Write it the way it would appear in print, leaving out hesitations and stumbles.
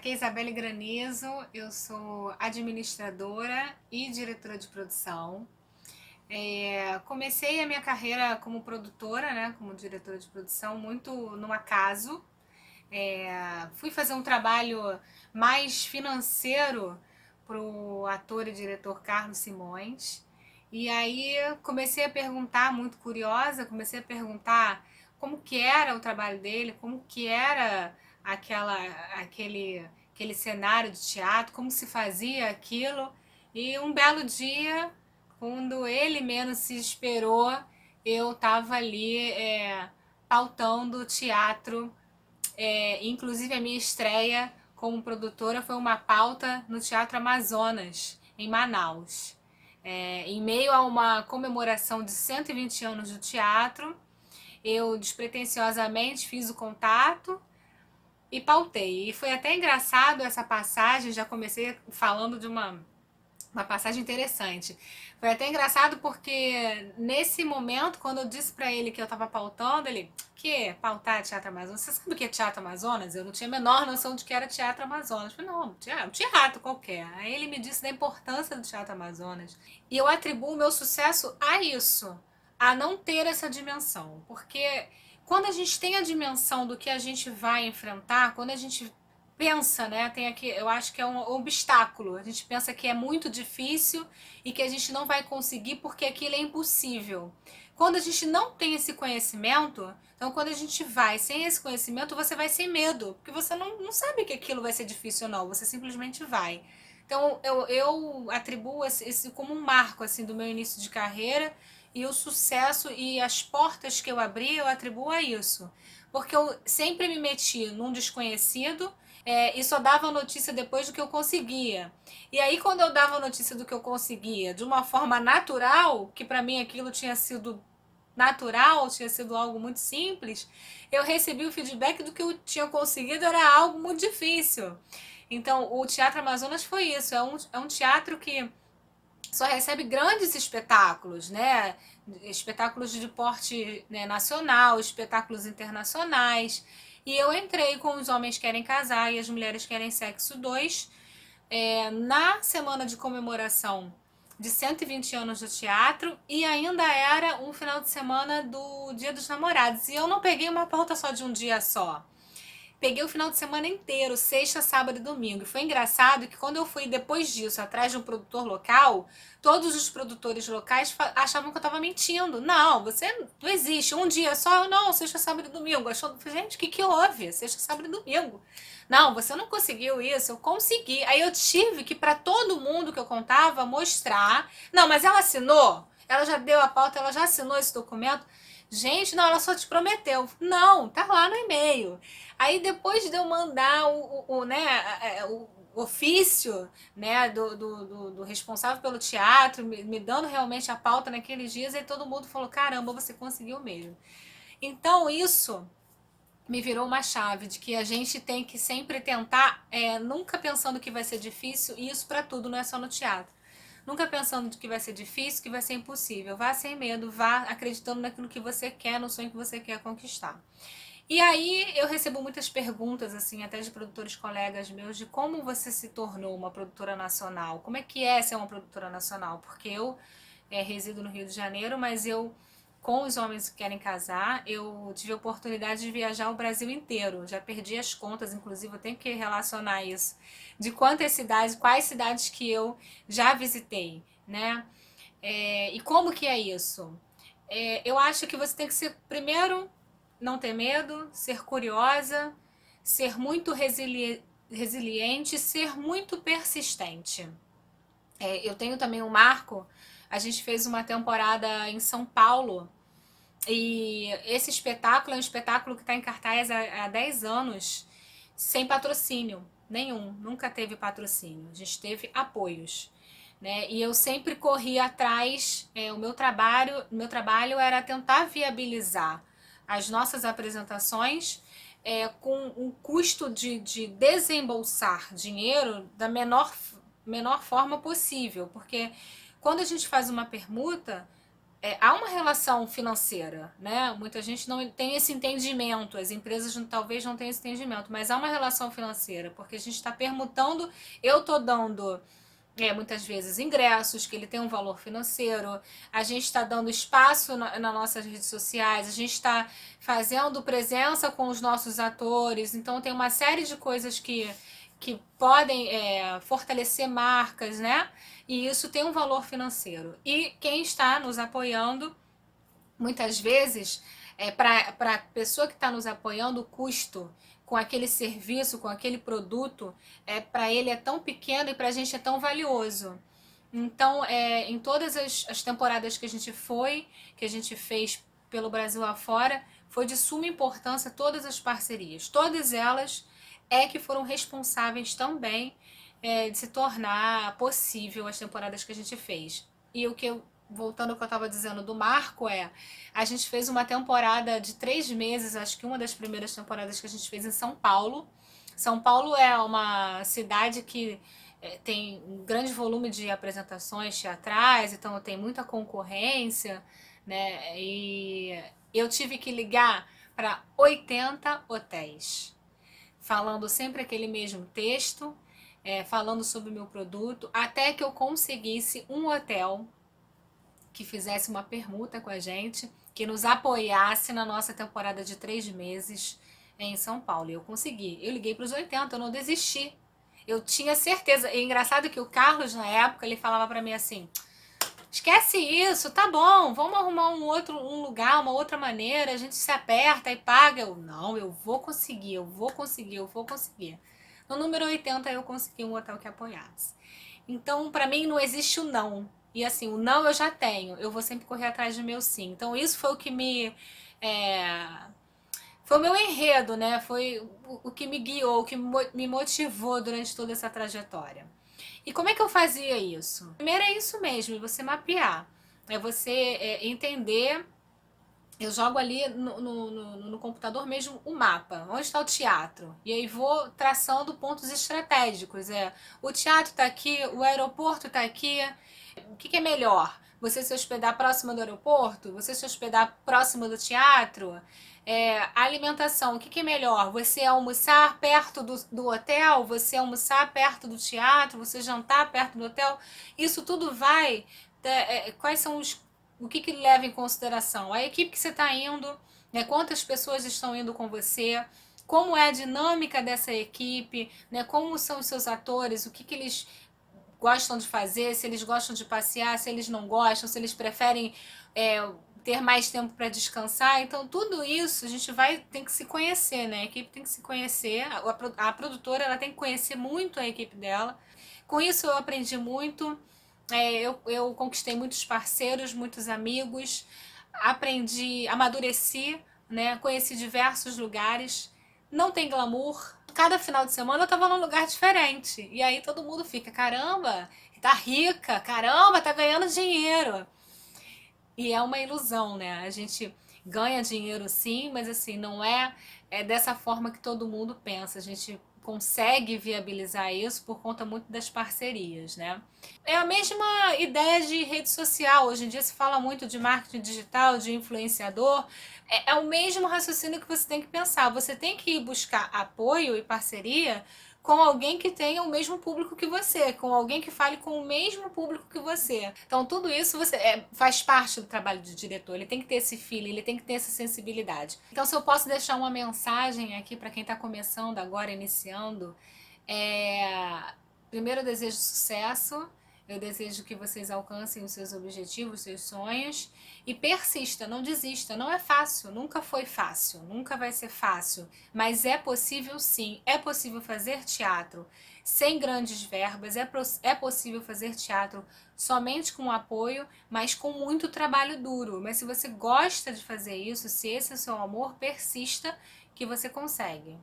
aqui é Isabelle Granizo, eu sou administradora e diretora de produção. Comecei a minha carreira como produtora, né, como diretora de produção, muito no acaso. Fui fazer um trabalho mais financeiro para o ator e diretor Carlos Simões. E aí comecei a perguntar, muito curiosa, comecei a perguntar como que era o trabalho dele, como que era aquela, aquele cenário de teatro, como se fazia aquilo. E um belo dia, quando ele menos se esperou, eu estava ali pautando teatro. Inclusive a minha estreia como produtora foi uma pauta no Teatro Amazonas, em Manaus. Em meio a uma comemoração de 120 anos do teatro, eu despretensiosamente fiz o contato e pautei. E foi até engraçado essa passagem, já comecei falando de uma passagem interessante. Foi até engraçado porque nesse momento, quando eu disse para ele que eu estava pautando, ele, que pautar Teatro Amazonas? Você sabe o que é Teatro Amazonas? Eu não tinha a menor noção de que era Teatro Amazonas. Eu falei, não, um teatro qualquer. Aí ele me disse da importância do Teatro Amazonas. E eu atribuo o meu sucesso a isso, a não ter essa dimensão. Porque quando a gente tem a dimensão do que a gente vai enfrentar, quando a gente pensa, né? Tem aqui, eu acho que é um obstáculo. A gente pensa que é muito difícil e que a gente não vai conseguir porque aquilo é impossível. Quando a gente não tem esse conhecimento, então quando a gente vai sem esse conhecimento, você vai sem medo, porque você não sabe que aquilo vai ser difícil ou não, você simplesmente vai. Então eu atribuo esse como um marco assim do meu início de carreira e o sucesso e as portas que eu abri eu atribuo a isso. Porque eu sempre me meti num desconhecido e só dava notícia depois do que eu conseguia. E aí, quando eu dava notícia do que eu conseguia de uma forma natural, que para mim aquilo tinha sido natural, tinha sido algo muito simples, eu recebi o feedback do que eu tinha conseguido era algo muito difícil. Então, o Teatro Amazonas foi isso. É um teatro que só recebe grandes espetáculos, né? Espetáculos de porte, né, nacional, espetáculos internacionais. E eu entrei com Os Homens Querem Casar e As Mulheres Querem Sexo 2 na semana de comemoração de 120 anos do teatro e ainda era um final de semana do Dia dos Namorados. E eu não peguei uma pauta só de um dia só. Peguei o final de semana inteiro, sexta, sábado e domingo. E foi engraçado que quando eu fui depois disso atrás de um produtor local, todos os produtores locais achavam que eu estava mentindo. Não, você não existe. Um dia só, eu não, sexta, sábado e domingo. Achou, gente, o que houve? Sexta, sábado e domingo. Não, você não conseguiu isso, eu consegui. Aí eu tive que, para todo mundo que eu contava, mostrar. Não, mas ela assinou? Ela já deu a pauta, ela já assinou esse documento? Gente, não, ela só te prometeu. Não, tá lá no e-mail. Aí depois de eu mandar o ofício, né, do responsável pelo teatro, me dando realmente a pauta naqueles dias, aí todo mundo falou, caramba, você conseguiu mesmo. Então isso me virou uma chave de que a gente tem que sempre tentar, nunca pensando que vai ser difícil, e isso para tudo, não é só no teatro. Nunca pensando que vai ser difícil, que vai ser impossível. Vá sem medo, vá acreditando naquilo que você quer, no sonho que você quer conquistar. E aí eu recebo muitas perguntas, assim, até de produtores colegas meus, de como você se tornou uma produtora nacional. Como é que é ser uma produtora nacional? Porque eu resido no Rio de Janeiro, mas eu, com Os Homens que Querem Casar, eu tive a oportunidade de viajar o Brasil inteiro. Já perdi as contas, inclusive eu tenho que relacionar isso. De quantas cidades, quais cidades que eu já visitei, né? E como que é isso? Eu acho que você tem que ser, primeiro, não ter medo, ser curiosa, ser muito resiliente, ser muito persistente. Eu tenho também um marco, a gente fez uma temporada em São Paulo e esse espetáculo é um espetáculo que está em cartaz há 10 anos, sem patrocínio nenhum, nunca teve patrocínio, a gente teve apoios. Né? E eu sempre corri atrás, o meu trabalho era tentar viabilizar as nossas apresentações com um custo de desembolsar dinheiro da menor forma possível, porque quando a gente faz uma permuta, há uma relação financeira, né? Muita gente não tem esse entendimento, as empresas talvez não tenham esse entendimento, mas há uma relação financeira, porque a gente está permutando, eu estou dando muitas vezes ingressos, que ele tem um valor financeiro, a gente está dando espaço nas nossas redes sociais, a gente está fazendo presença com os nossos atores, então tem uma série de coisas que podem fortalecer marcas, né? E isso tem um valor financeiro. E quem está nos apoiando, muitas vezes, para a pessoa que está nos apoiando, o custo com aquele serviço, com aquele produto, para ele é tão pequeno e para a gente é tão valioso. Então, em todas as temporadas que a gente foi, que a gente fez pelo Brasil afora, foi de suma importância todas as parcerias. Todas elas que foram responsáveis também de se tornar possível as temporadas que a gente fez. E o que eu, voltando ao que eu estava dizendo do Marco, a gente fez uma temporada de 3 meses, acho que uma das primeiras temporadas que a gente fez em São Paulo. São Paulo é uma cidade que tem um grande volume de apresentações teatrais, então tem muita concorrência, né? E eu tive que ligar para 80 hotéis, falando sempre aquele mesmo texto, falando sobre o meu produto, até que eu conseguisse um hotel que fizesse uma permuta com a gente, que nos apoiasse na nossa temporada de 3 meses em São Paulo. E eu consegui. Eu liguei para os 80, eu não desisti. Eu tinha certeza. E é engraçado que o Carlos, na época, ele falava para mim assim: esquece isso, tá bom, vamos arrumar um lugar, uma outra maneira, a gente se aperta e paga. Eu, não, eu vou conseguir, eu vou conseguir, eu vou conseguir. No número 80 eu consegui um hotel que apoiasse. Então, para mim, não existe o não. E assim, o não eu já tenho, eu vou sempre correr atrás do meu sim. Então, isso foi o que me. Foi o meu enredo, né? Foi o que me guiou, o que me motivou durante toda essa trajetória. E como é que eu fazia isso? Primeiro é isso mesmo, é você mapear. É você entender. Eu jogo ali no computador mesmo o mapa, onde está o teatro. E aí vou traçando pontos estratégicos. O teatro está aqui, o aeroporto está aqui. O que é melhor? Você se hospedar próximo do aeroporto? Você se hospedar próximo do teatro? A alimentação, o que é melhor? Você almoçar perto do hotel? Você almoçar perto do teatro? Você jantar perto do hotel? Isso tudo vai. Quais são o que leva em consideração? A equipe que você está indo, né? Quantas pessoas estão indo com você? Como é a dinâmica dessa equipe? Né? Como são os seus atores? O que eles gostam de fazer? Se eles gostam de passear? Se eles não gostam? Se eles preferem ter mais tempo para descansar? Então, tudo isso a gente tem que se conhecer, né? A equipe tem que se conhecer. A produtora ela tem que conhecer muito a equipe dela. Com isso, eu aprendi muito. Eu conquistei muitos parceiros, muitos amigos, aprendi, amadureci, né? Conheci diversos lugares. Não tem glamour. Cada final de semana eu tava num lugar diferente. E aí todo mundo fica, caramba, tá rica, caramba, tá ganhando dinheiro. E é uma ilusão, né? A gente ganha dinheiro sim, mas assim, não é dessa forma que todo mundo pensa. A gente consegue viabilizar isso por conta muito das parcerias, né? É a mesma ideia de rede social. Hoje em dia se fala muito de marketing digital, de influenciador. É o mesmo raciocínio que você tem que pensar. Você tem que buscar apoio e parceria com alguém que tenha o mesmo público que você, com alguém que fale com o mesmo público que você. Então, tudo isso faz parte do trabalho do diretor. Ele tem que ter esse feeling, ele tem que ter essa sensibilidade. Então, se eu posso deixar uma mensagem aqui para quem está começando agora, iniciando, primeiro eu desejo sucesso. Eu desejo que vocês alcancem os seus objetivos, os seus sonhos e persista, não desista. Não é fácil, nunca foi fácil, nunca vai ser fácil, mas é possível sim. É possível fazer teatro sem grandes verbas, é possível fazer teatro somente com apoio, mas com muito trabalho duro. Mas se você gosta de fazer isso, se esse é o seu amor, persista que você consegue.